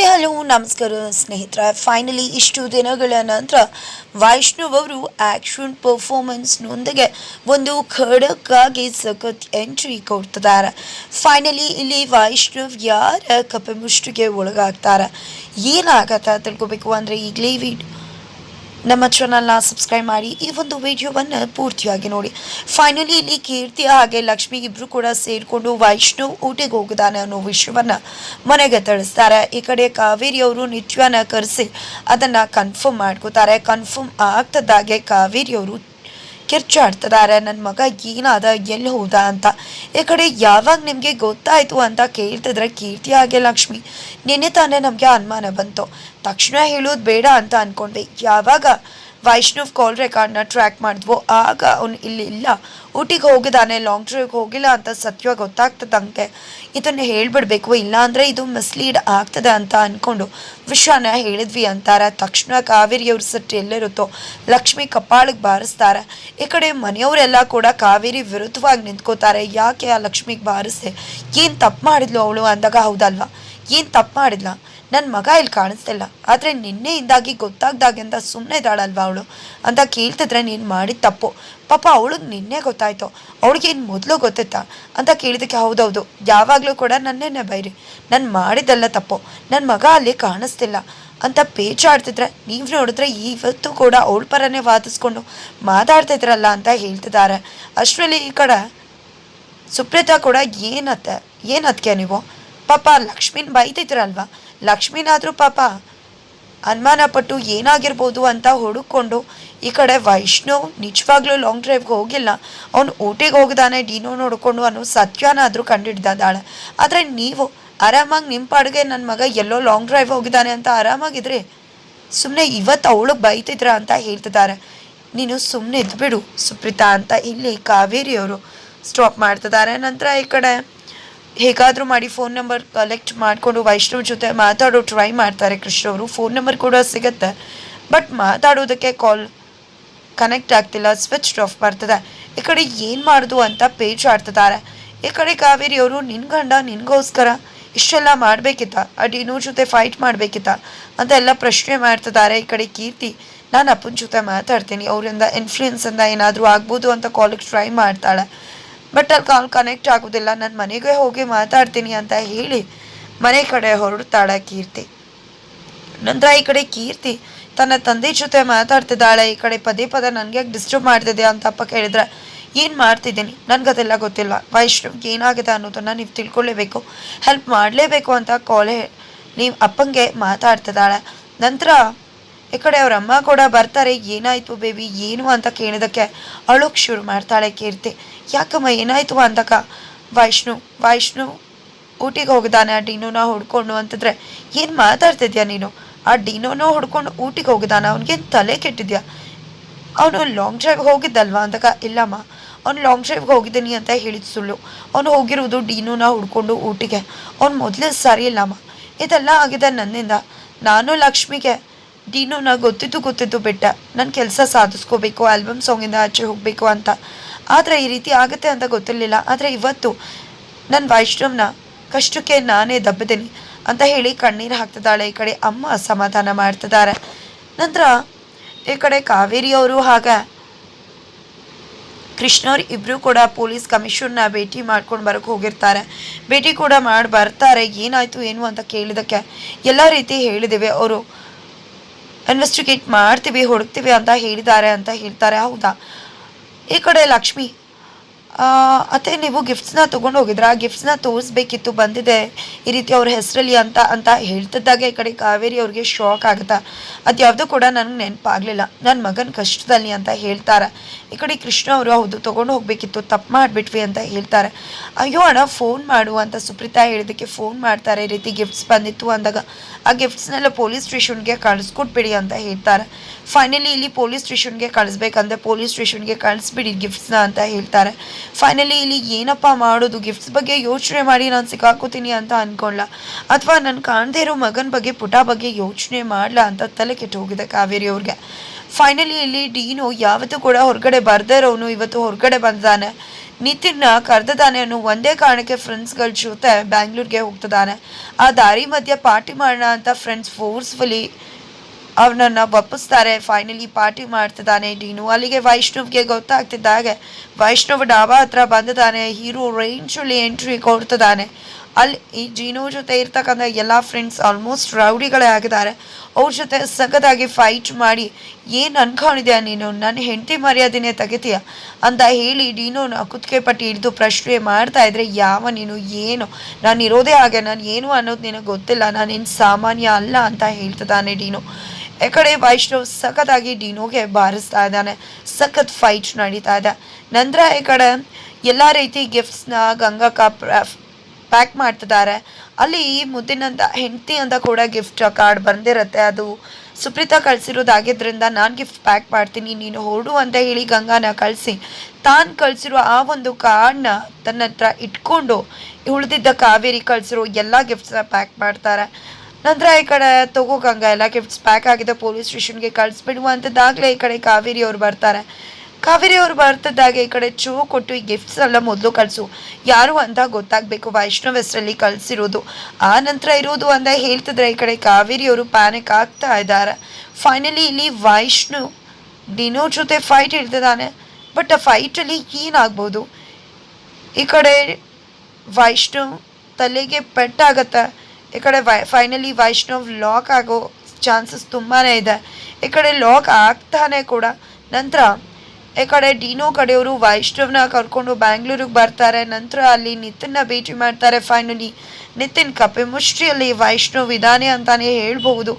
Hello ನಮಸ್ಕಾರ ಸ್ನೇಹಿತರೆ. Finally ಇಷ್ಟು ದಿನಗಳ ನಂತರ ವೈಷ್ಣವ್ ಅವರು ಆ್ಯಕ್ಷನ್ ಪರ್ಫಾರ್ಮೆನ್ಸ್ನೊಂದಿಗೆ ಒಂದು ಖಡಕ್ಕಾಗಿ ಸಖತ್ ಎಂಟ್ರಿ ಕೊಡ್ತಿದ್ದಾರೆ. ಫೈನಲಿ ಇಲ್ಲಿ ವೈಷ್ಣವ್ ಯಾರ ಕಪಿಮುಷ್ಟಿಗೆ ಒಳಗಾಗ್ತಾರೆ, ಏನಾಗತ್ತೆ ತಿಳ್ಕೊಬೇಕು ಅಂದರೆ ಈಗಲೇ ನಮ್ಮ ಚಾನಲ್ನ ಸಬ್ಸ್ಕ್ರೈಬ್ ಮಾಡಿ ಈ ಒಂದು ವಿಡಿಯೋವನ್ನು ಪೂರ್ತಿಯಾಗಿ ನೋಡಿ. ಫೈನಲಿ ಇಲ್ಲಿ ಕೀರ್ತಿ ಹಾಗೆ ಲಕ್ಷ್ಮಿ ಇಬ್ಬರು ಕೂಡ ಸೇರಿಕೊಂಡು ವೈಷ್ಣವ್ ಊಟಿಗೆ ಹೋಗಿದ್ದಾನೆ ಅನ್ನೋ ವಿಷಯವನ್ನು ಮನೆಗೆ ತಿಳಿಸ್ತಾರೆ. ಈ ಕಡೆ ಕಾವೇರಿ ಅವರು ನಿತ್ಯನ ಕರೆಸಿ ಅದನ್ನು ಕನ್ಫರ್ಮ್ ಮಾಡ್ಕೋತಾರೆ. ಕನ್ಫರ್ಮ್ ಆಗ್ತದಾಗೆ ಕಾವೇರಿ ಅವರು ಕಿರ್ಚಾಡ್ತಿದ್ದಾರೆ, ನನ್ನ ಮಗ ಏನಾದ, ಎಲ್ಲಿ ಹೋದ ಅಂತ. ಈ ಕಡೆ ಯಾವಾಗ ನಿಮಗೆ ಗೊತ್ತಾಯಿತು ಅಂತ ಕೇಳ್ತಿದ್ರೆ ಕೀರ್ತಿ ಹಾಗೆ ಲಕ್ಷ್ಮಿ, ನಿನ್ನೆ ತಾನೇ ನಮಗೆ ಅನುಮಾನ ಬಂತು, ತಕ್ಷಣ ಹೇಳೋದು ಬೇಡ ಅಂತ ಅಂದ್ಕೊಂಡ್ವಿ. ಯಾವಾಗ ವೈಷ್ಣವ್ ಕಾಲ್ ರೆಕಾರ್ಡ್ನ ಟ್ರ್ಯಾಕ್ ಮಾಡಿದ್ವೋ ಆಗ ಅವನು ಇಲ್ಲಿ ಇಲ್ಲ, ಊಟಿಗೆ ಹೋಗಿದ್ದಾನೆ, ಲಾಂಗ್ ಡ್ರೈವ್ಗೆ ಹೋಗಿಲ್ಲ ಅಂತ ಸತ್ಯ ಗೊತ್ತಾಗ್ತದಂಗೆ ಇದನ್ನು ಹೇಳ್ಬಿಡ್ಬೇಕು, ಇಲ್ಲಾಂದರೆ ಇದು ಮಿಸ್ಲೀಡ್ ಆಗ್ತದೆ ಅಂತ ಅಂದ್ಕೊಂಡು ವಿಷಯನ ಹೇಳಿದ್ವಿ ಅಂತಾರೆ. ತಕ್ಷಣ ಕಾವೇರಿಯವ್ರ ಸಿಟ್ಟು ಎಲ್ಲಿರುತ್ತೋ ಲಕ್ಷ್ಮಿ ಕಪಾಳಿಗೆ ಬಾರಿಸ್ತಾರೆ. ಈ ಕಡೆ ಮನೆಯವರೆಲ್ಲ ಕೂಡ ಕಾವೇರಿ ವಿರುದ್ಧವಾಗಿ ನಿಂತ್ಕೋತಾರೆ. ಯಾಕೆ ಆ ಲಕ್ಷ್ಮಿಗೆ ಬಾರಿಸ್ದೆ, ಏನು ತಪ್ಪು ಮಾಡಿದ್ಲು ಅವಳು ಅಂದಾಗ, ಹೌದಲ್ವಾ ಏನು ತಪ್ಪು ಮಾಡಿದ್ಲ, ನನ್ನ ಮಗ ಇಲ್ಲಿ ಕಾಣಿಸ್ತಿಲ್ಲ, ಆದರೆ ನಿನ್ನೆಯಿಂದಾಗಿ ಗೊತ್ತಾಗ್ದಾಗಿಂದ ಸುಮ್ಮನೆ ಇದ್ದಾಳಲ್ವ ಅವಳು ಅಂತ ಕೇಳ್ತಿದ್ರೆ, ನೀನು ಮಾಡಿದ ತಪ್ಪು, ಪಾಪ ಅವಳಿಗೆ ನಿನ್ನೆ ಗೊತ್ತಾಯ್ತು, ಅವಳಿಗೇನು ಮೊದಲು ಗೊತ್ತಿತ್ತಾ ಅಂತ ಕೇಳಿದಕ್ಕೆ, ಹೌದೌದು ಯಾವಾಗಲೂ ಕೂಡ ನನ್ನೇನೆ ಬೈರಿ, ನಾನು ಮಾಡಿದ್ದೆಲ್ಲ ತಪ್ಪು, ನನ್ನ ಮಗ ಅಲ್ಲಿ ಕಾಣಿಸ್ತಿಲ್ಲ ಅಂತ ಪೇಚಾಡ್ತಿದ್ರೆ ನೀವು ನೋಡಿದ್ರೆ ಇವತ್ತು ಕೂಡ ಅವಳ ಪರನೇ ವಾದಿಸ್ಕೊಂಡು ಮಾತಾಡ್ತಿದ್ರಲ್ಲ ಅಂತ ಹೇಳ್ತಿದ್ದಾರೆ. ಅಷ್ಟರಲ್ಲಿ ಈ ಕಡೆ ಸುಪ್ರೀತಾ ಕೂಡ ಏನತ್ಕೆ ನೀವು ಪಾಪ ಲಕ್ಷ್ಮಿನ ಬೈತಿದ್ರಲ್ವ, ಲಕ್ಷ್ಮಿನಾದರೂ ಪಾಪ ಅನುಮಾನ ಪಟ್ಟು ಏನಾಗಿರ್ಬೋದು ಅಂತ ಹುಡುಕೊಂಡು ಈ ಕಡೆ ವೈಷ್ಣವ್ ನಿಜವಾಗ್ಲೂ ಲಾಂಗ್ ಡ್ರೈವ್ಗೆ ಹೋಗಿಲ್ಲ, ಅವನು ಊಟಿಗೆ ಹೋಗಿದ್ದಾನೆ ಡಿನೋ ನೋಡಿಕೊಂಡು ಅನ್ನೋ ಸತ್ಯನಾದರೂ ಕಂಡುಹಿಡ್ದಾಳೆ. ಆದರೆ ನೀವು ಆರಾಮಾಗಿ ನಿಮ್ಮ ಪಾಡಿಗೆ ನನ್ನ ಮಗ ಎಲ್ಲೋ ಲಾಂಗ್ ಡ್ರೈವ್ ಹೋಗಿದ್ದಾನೆ ಅಂತ ಆರಾಮಾಗಿದ್ರಿ, ಸುಮ್ಮನೆ ಇವತ್ತು ಅವಳು ಬೈತಿದ್ರ ಅಂತ ಹೇಳ್ತಿದ್ದಾರೆ. ನೀನು ಸುಮ್ಮನೆ ಇದ್ಬಿಡು ಸುಪ್ರೀತಾ ಅಂತ ಇಲ್ಲಿ ಕಾವೇರಿಯವರು ಸ್ಟಾಪ್ ಮಾಡ್ತಿದ್ದಾರೆ. ನಂತರ ಈ ಕಡೆ ಹೇಗಾದರೂ ಮಾಡಿ ಫೋನ್ ನಂಬರ್ ಕಲೆಕ್ಟ್ ಮಾಡಿಕೊಂಡು ವೈಷ್ಣವ್ ಜೊತೆ ಮಾತಾಡೋ ಟ್ರೈ ಮಾಡ್ತಾರೆ ಕೃಷ್ಣ ಅವರು. ಫೋನ್ ನಂಬರ್ ಕೂಡ ಸಿಗುತ್ತೆ, ಬಟ್ ಮಾತಾಡೋದಕ್ಕೆ ಕಾಲ್ ಕನೆಕ್ಟ್ ಆಗ್ತಿಲ್ಲ, ಸ್ವಿಚ್ ಆಫ್ ಬರ್ತದೆ. ಈ ಕಡೆ ಏನು ಮಾಡೋದು ಅಂತ ಪೇಜ್ ಆಡ್ತಿದ್ದಾರೆ. ಈ ಕಡೆ ಕಾವೇರಿ ಅವರು, ನಿನ್ನ ಗಂಡ ನಿನಗೋಸ್ಕರ ಇಷ್ಟೆಲ್ಲ ಮಾಡಬೇಕಿತ್ತ, ಆ ಡಿನೋ ಜೊತೆ ಫೈಟ್ ಮಾಡಬೇಕಿತ್ತ ಅಂತ ಎಲ್ಲ ಪ್ರಶ್ನೆ ಮಾಡ್ತಿದ್ದಾರೆ. ಈ ಕಡೆ ಕೀರ್ತಿ, ನಾನು ಅಪ್ಪನ ಜೊತೆ ಮಾತಾಡ್ತೀನಿ, ಅವರಿಂದ ಇನ್ಫ್ಲೂಯೆನ್ಸಿಂದ ಏನಾದರೂ ಆಗ್ಬೋದು ಅಂತ ಕಾಲಿಗೆ ಟ್ರೈ ಮಾಡ್ತಾಳೆ. ಬಟ್ ಅಲ್ಲಿ ಕಾಲ್ ಕನೆಕ್ಟ್ ಆಗೋದಿಲ್ಲ, ನಾನು ಮನೆಗೆ ಹೋಗಿ ಮಾತಾಡ್ತೀನಿ ಅಂತ ಹೇಳಿ ಮನೆ ಕಡೆ ಹೊರಡ್ತಾಳೆ ಕೀರ್ತಿ. ನಂತರ ಈ ಕಡೆ ಕೀರ್ತಿ ತನ್ನ ತಂದೆ ಜೊತೆ ಮಾತಾಡ್ತಿದ್ದಾಳೆ. ಈ ಕಡೆ ಪದೇ ಪದೇ ನನಗೆ ಡಿಸ್ಟರ್ಬ್ ಮಾಡ್ತಿದ್ದೆ ಅಂತ ಅಪ್ಪ ಕೇಳಿದ್ರೆ, ಏನು ಮಾಡ್ತಿದ್ದೀನಿ ನನಗದೆಲ್ಲ ಗೊತ್ತಿಲ್ಲ, ವೈಷ್ಣವ್ಗೆ ಏನಾಗಿದೆ ಅನ್ನೋದನ್ನು ನೀವು ತಿಳ್ಕೊಳ್ಳೇಬೇಕು, ಹೆಲ್ಪ್ ಮಾಡಲೇಬೇಕು ಅಂತ ನೀವು ಅಪ್ಪಂಗೆ ಮಾತಾಡ್ತಿದ್ದಾಳೆ. ನಂತರ ಈ ಕಡೆ ಅವ್ರ ಅಮ್ಮ ಕೂಡ ಬರ್ತಾರೆ. ಏನಾಯಿತು ಬೇಬಿ ಏನು ಅಂತ ಕೇಳಿದಕ್ಕೆ ಅಳೋಕ್ಕೆ ಶುರು ಮಾಡ್ತಾಳೆ ಕೀರ್ತಿ. ಯಾಕಮ್ಮ ಏನಾಯಿತು ಅಂದಕ್ಕ, ವೈಷ್ಣವ್ ಊಟಿಗೆ ಹೋಗಿದ್ದಾನೆ ಆ ಡಿನೋನ ಹುಡ್ಕೊಂಡು ಅಂತಂದರೆ, ಏನು ಮಾತಾಡ್ತಿದ್ಯಾ ನೀನು, ಆ ಡಿನೋನ ಹುಡ್ಕೊಂಡು ಊಟಿಗೆ ಹೋಗಿದ್ದಾನೆ, ಅವ್ನಿಗೇನು ತಲೆ ಕೆಟ್ಟಿದ್ಯಾ, ಅವನು ಲಾಂಗ್ ಡ್ರೈವ್ ಹೋಗಿದ್ದಲ್ವಾ ಅಂದಕ್ಕ, ಇಲ್ಲಮ್ಮ ಅವ್ನು ಲಾಂಗ್ ಡ್ರೈವ್ಗೆ ಹೋಗಿದ್ದೀನಿ ಅಂತ ಹೇಳಿದ ಸುಳ್ಳು, ಅವನು ಹೋಗಿರೋದು ಡಿನೋನ ಹುಡ್ಕೊಂಡು ಊಟಿಗೆ, ಅವ್ನು ಮೊದಲೇ ಸರಿ ಇಲ್ಲಮ್ಮ, ಇದೆಲ್ಲ ಆಗಿದೆ ನನ್ನಿಂದ, ನಾನು ಲಕ್ಷ್ಮಿಗೆ ಡಿನೋನ ಗೊತ್ತಿದ್ದು ಬಿಟ್ಟ, ನನ್ನ ಕೆಲಸ ಸಾಧಿಸ್ಕೋಬೇಕು, ಆಲ್ಬಮ್ ಸಾಂಗಿಂದ ಆಚೆ ಹೋಗಬೇಕು ಅಂತ, ಆದರೆ ಈ ರೀತಿ ಆಗುತ್ತೆ ಅಂತ ಗೊತ್ತಿರಲಿಲ್ಲ, ಆದರೆ ಇವತ್ತು ನನ್ನ ವೈಷ್ಣವ್ನ ಕಷ್ಟಕ್ಕೆ ನಾನೇ ದಬ್ಬಿದ್ದೀನಿ ಅಂತ ಹೇಳಿ ಕಣ್ಣೀರು ಹಾಕ್ತಿದ್ದಾಳೆ. ಈ ಕಡೆ ಅಮ್ಮ ಅಸಮಾಧಾನ ಮಾಡ್ತಿದ್ದಾರೆ. ನಂತರ ಈ ಕಡೆ ಕಾವೇರಿಯವರು ಹಾಗೆ ಕೃಷ್ಣವ್ರು ಇಬ್ಬರು ಕೂಡ ಪೊಲೀಸ್ ಕಮಿಷನ್ನ ಭೇಟಿ ಮಾಡ್ಕೊಂಡು ಬರೋಕ್ಕೆ ಹೋಗಿರ್ತಾರೆ. ಭೇಟಿ ಕೂಡ ಮಾಡಿ ಬರ್ತಾರೆ. ಏನಾಯಿತು ಏನು ಅಂತ ಕೇಳಿದಕ್ಕೆ ಎಲ್ಲ ರೀತಿ ಹೇಳಿದ್ದೇವೆ, ಅವರು ಇನ್ವೆಸ್ಟಿಗೇಟ್ ಮಾಡ್ತೀವಿ, ಹುಡುಕ್ತೀವಿ ಅಂತ ಹೇಳಿದ್ದಾರೆ ಅಂತ ಹೇಳ್ತಾರೆ. ಹೌದಾ, ಈ ಕಡೆ ಲಕ್ಷ್ಮಿ, ಅತ್ತೆ ನೀವು ಗಿಫ್ಟ್ಸ್ನ ತೊಗೊಂಡು ಹೋಗಿದ್ರೆ, ಆ ಗಿಫ್ಟ್ಸ್ನ ತೋರಿಸ್ಬೇಕಿತ್ತು, ಬಂದಿದೆ ಈ ರೀತಿ ಅವ್ರ ಹೆಸರಲ್ಲಿ ಅಂತ ಹೇಳ್ತಿದ್ದಾಗ ಈ ಕಡೆ ಕಾವೇರಿ ಅವ್ರಿಗೆ ಶಾಕ್ ಆಗುತ್ತೆ. ಅದು ಯಾವುದೂ ಕೂಡ ನನಗೆ ನೆನಪಾಗಲಿಲ್ಲ, ನನ್ನ ಮಗನ ಕಷ್ಟದಲ್ಲಿ ಅಂತ ಹೇಳ್ತಾರೆ. ಈ ಕಡೆ ಕೃಷ್ಣ ಅವರು, ಹೌದು ತೊಗೊಂಡು ಹೋಗಬೇಕಿತ್ತು, ತಪ್ಪು ಮಾಡಿಬಿಟ್ವಿ ಅಂತ ಹೇಳ್ತಾರೆ. ಅಯ್ಯೋ ಅಣ್ಣ ಫೋನ್ ಮಾಡು ಅಂತ ಸುಪ್ರೀತಾ ಹೇಳಿದ್ದಕ್ಕೆ ಫೋನ್ ಮಾಡ್ತಾರೆ. ಈ ರೀತಿ ಗಿಫ್ಟ್ಸ್ ಬಂದಿತ್ತು ಅಂದಾಗ ಆ ಗಿಫ್ಟ್ಸ್ನೆಲ್ಲ ಪೊಲೀಸ್ ಸ್ಟೇಷನ್ಗೆ ಕಳಿಸ್ಕೊಟ್ಬಿಡಿ ಅಂತ ಹೇಳ್ತಾರೆ. ಫೈನಲಿ ಇಲ್ಲಿ ಪೊಲೀಸ್ ಸ್ಟೇಷನ್ಗೆ ಕಳಿಸ್ಬೇಕಂದ್ರೆ ಪೊಲೀಸ್ ಸ್ಟೇಷನ್ಗೆ ಕಳಿಸ್ಬಿಡಿ ಗಿಫ್ಟ್ಸ್ನ ಅಂತ ಹೇಳ್ತಾರೆ. ಫೈನಲಿ ಇಲ್ಲಿ ಏನಪ್ಪ ಮಾಡೋದು, ಗಿಫ್ಟ್ಸ್ ಬಗ್ಗೆ ಯೋಚನೆ ಮಾಡಿ ನಾನು ಸಿಕ್ಕಾಕೋತೀನಿ ಅಂತ ಅಂದ್ಕೊಳ್ಳ, ಅಥವಾ ನಾನು ಕಾಣದೇ ಇರೋ ಮಗನ ಬಗ್ಗೆ ಪುಟ ಬಗ್ಗೆ ಯೋಚನೆ ಮಾಡಲ ಅಂತ ತಲೆ ಕೆಟ್ಟು ಹೋಗಿದೆ ಕಾವೇರಿ ಅವ್ರಿಗೆ. ಫೈನಲಿ ಇಲ್ಲಿ ಡಿನೋ ಯಾವತ್ತೂ ಕೂಡ ಹೊರಗಡೆ ಬರ್ದೇ ಇರೋನು ಇವತ್ತು ಹೊರಗಡೆ ಬಂದಾನೆ. ನಿತಿನ್ನ ಕರೆದಿದ್ದಾನೆ ಅನ್ನೋ ಒಂದೇ ಕಾರಣಕ್ಕೆ ಫ್ರೆಂಡ್ಸ್ಗಳ ಜೊತೆ ಬ್ಯಾಂಗ್ಳೂರ್ಗೆ ಹೋಗ್ತಿದ್ದಾನೆ. ಆ ದಾರಿ ಮಧ್ಯೆ ಪಾರ್ಟಿ ಮಾಡೋಣ ಅಂತ ಫ್ರೆಂಡ್ಸ್ ಫೋರ್ಸ್ಫುಲಿ ಅವನನ್ನು ಒಪ್ಪಿಸ್ತಾರೆ. ಫೈನಲಿ ಪಾರ್ಟಿ ಮಾಡ್ತಿದ್ದಾನೆ ಡೀನು. ಅಲ್ಲಿಗೆ ವೈಷ್ಣವ್ಗೆ ಗೊತ್ತಾಗ್ತಿದ್ದಾಗೆ ವೈಷ್ಣವ್ ಡಾಬಾ ಹತ್ರ ಬಂದಿದ್ದಾನೆ. ಹೀರೋ ರೇಂಜಲ್ಲಿ ಎಂಟ್ರಿ ಕೊಡ್ತಿದ್ದಾನೆ. ಅಲ್ಲಿ ಈ ಜೀನೋ ಜೊತೆ ಇರ್ತಕ್ಕಂಥ ಎಲ್ಲ ಫ್ರೆಂಡ್ಸ್ ಆಲ್ಮೋಸ್ಟ್ ರೌಡಿಗಳೇ ಆಗಿದ್ದಾರೆ. ಅವ್ರ ಜೊತೆ ಸಖತ್ತಾಗಿ ಫೈಟ್ ಮಾಡಿ ಏನು ಅನ್ಕೊಂಡಿದ್ಯಾ ನೀನು, ನನ್ನ ಹೆಂಡತಿ ಮರ್ಯಾದೆನೇ ತೆಗಿತೀಯ ಅಂತ ಹೇಳಿ ಡೀನೋನ ಕುತ್ತಿಗೆ ಪಟ್ಟಿ ಹಿಡಿದು ಪ್ರಶ್ನೆ ಮಾಡ್ತಾ ಇದ್ರೆ, ಯಾವ ನೀನು, ಏನು ನಾನು ಇರೋದೇ ಹಾಗೆ, ನಾನು ಏನು ಅನ್ನೋದು ನಿನಗೆ ಗೊತ್ತಿಲ್ಲ, ನಾನೇನು ಸಾಮಾನ್ಯ ಅಲ್ಲ ಅಂತ ಹೇಳ್ತಿದ್ದಾನೆ ಡೀನೋ. ಈ ಕಡೆ ವೈಷ್ಣವ್ ಸಖತ್ತಾಗಿ ಡೀನೋಗೆ ಬಾರಿಸ್ತಾ ಇದ್ದಾನೆ. ಸಖತ್ ಫೈಟ್ ನಡೀತಾ ಇದೆ. ನಂತರ ಈ ಕಡೆ ಎಲ್ಲ ರೀತಿ ಗಿಫ್ಟ್ಸ್ನ ಗಂಗಕ್ಕ ಪ್ಯಾಕ್ ಮಾಡ್ತಿದ್ದಾರೆ. ಅಲ್ಲಿ ಮುದ್ದಿನಂತ ಹೆಂಡತಿ ಅಂತ ಕೂಡ ಗಿಫ್ಟ್ ಕಾರ್ಡ್ ಬಂದಿರುತ್ತೆ. ಅದು ಸುಪ್ರೀತಾ ಕಳಿಸಿರೋದಾಗಿದ್ದರಿಂದ ನಾನು ಗಿಫ್ಟ್ ಪ್ಯಾಕ್ ಮಾಡ್ತೀನಿ, ನೀನು ಹೊರಡು ಅಂತ ಹೇಳಿ ಗಂಗಾನ ಕಳಿಸಿ ತಾನು ಕಳಿಸಿರೋ ಆ ಒಂದು ಕಾರ್ಡ್ನ ತನ್ನ ಹತ್ರ ಇಟ್ಕೊಂಡು ಉಳಿದಿದ್ದ ಕಾವೇರಿ ಕಳಿಸಿರೋ ಎಲ್ಲ ಗಿಫ್ಟ್ಸ್ನ ಪ್ಯಾಕ್ ಮಾಡ್ತಾರೆ. ನಂತರ ಈ ಕಡೆ ತಗೋ ಗಂಗಾ, ಎಲ್ಲ ಗಿಫ್ಟ್ಸ್ ಪ್ಯಾಕ್ ಆಗಿದೆ, ಪೊಲೀಸ್ ಸ್ಟೇಷನ್ಗೆ ಕಳಿಸ್ಬಿಡುವ ಅಂತಿದ್ದಾಗಲೇ ಈ ಕಡೆ ಕಾವೇರಿ ಅವ್ರು ಬರ್ತಾರೆ. ಕಾವೇರಿ ಅವ್ರು ಬರ್ತಿದ್ದಾಗೆ ಈ ಕಡೆ ಚೂ ಕೊಟ್ಟು ಈ ಗಿಫ್ಟ್ಸ್ ಎಲ್ಲ ಮೊದಲು ಕಳಿಸು, ಯಾರು ಅಂತ ಗೊತ್ತಾಗಬೇಕು, ವೈಷ್ಣವ್ ಹೆಸರಲ್ಲಿ ಕಳಿಸಿರೋದು, ಆ ನಂತರ ಇರೋದು ಅಂತ ಹೇಳ್ತಿದ್ರೆ ಈ ಕಡೆ ಕಾವೇರಿ ಅವರು ಪ್ಯಾನಿಕ್ ಆಗ್ತಾ ಇದ್ದಾರೆ. ಫೈನಲಿ ಇಲ್ಲಿ ವೈಷ್ಣವ್ ಡಿನೋ ಜೊತೆ ಫೈಟ್ ಇಡ್ತಿದ್ದಾನೆ. ಬಟ್ ಆ ಫೈಟಲ್ಲಿ ಏನಾಗ್ಬೋದು, ಈ ಕಡೆ ವೈಷ್ಣವ್ ತಲೆಗೆ ಪೆಟ್ಟಾಗತ್ತೆ. ಈ ಕಡೆ ಫೈನಲಿ ವೈಷ್ಣವ್ ಲಾಕ್ ಆಗೋ ಚಾನ್ಸಸ್ ತುಂಬಾ ಇದೆ. ಈ ಕಡೆ ಲಾಕ್ ಆಗ್ತಾನೆ ಕೂಡ. ನಂತರ ಈ ಕಡೆ ಡಿನೋ ಕಡೆಯವರು ವೈಷ್ಣವ್ನ ಕರ್ಕೊಂಡು ಬ್ಯಾಂಗ್ಳೂರಿಗೆ ಬರ್ತಾರೆ. ನಂತರ ಅಲ್ಲಿ ನಿತಿನ್ನ ಭೇಟಿ ಮಾಡ್ತಾರೆ. ಫೈನಲಿ ನಿತಿನ್ ಕಪ್ಪೆ ಮುಷ್ಟಿಯಲ್ಲಿ ವೈಷ್ಣವ್ ಇದ್ದಾನೆ ಅಂತಾನೆ ಹೇಳ್ಬಹುದು.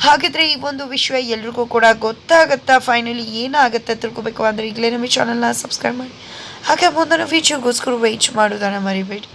ಹಾಗಿದ್ರೆ ಈ ಒಂದು ವಿಷಯ ಎಲ್ರಿಗೂ ಕೂಡ ಗೊತ್ತಾಗುತ್ತಾ, ಫೈನಲಿ ಏನಾಗುತ್ತೆ ತಿಳ್ಕೊಬೇಕು ಅಂದರೆ ಈಗಲೇ ನಮ್ಮ ಚಾನಲ್ನ ಸಬ್ಸ್ಕ್ರೈಬ್ ಮಾಡಿ, ಹಾಗೆ ಮುಂದಿನ ವಿಡಿಯೋಗೋಸ್ಕರ ವೆಯ್ಟ್ ಮಾಡೋದನ್ನು ಮರಿಬೇಡಿ.